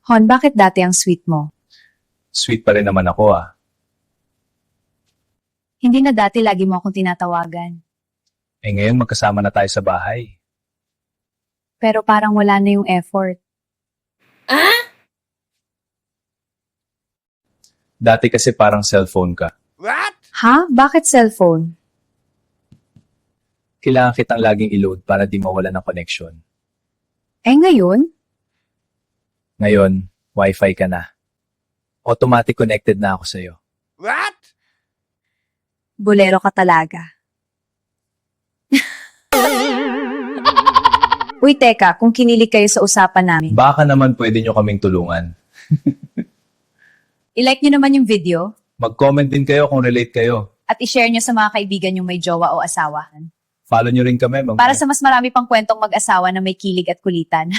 Hon, bakit dati ang sweet mo? Sweet pa rin naman ako ah. Hindi na dati lagi mo akong tinatawagan. Eh ngayon magkasama na tayo sa bahay. Pero parang wala na yung effort. Dati kasi parang cellphone ka. Ha? Bakit cellphone? Kailangan kitang laging i-load para di mawala ng connection. Eh ngayon? Ngayon, wifi ka na. Automatic connected na ako sa'yo. Bolero ka talaga. Uy, teka, kung kinilig kayo sa usapan namin, Baka naman pwede nyo kaming tulungan. i-like nyo naman yung video Mag-comment din kayo kung relate kayo. at i-share nyo sa mga kaibigan yung may jowa o asawa. Follow nyo rin kami. Para sa mas marami pang kwentong mag-asawa na may kilig at kulitan.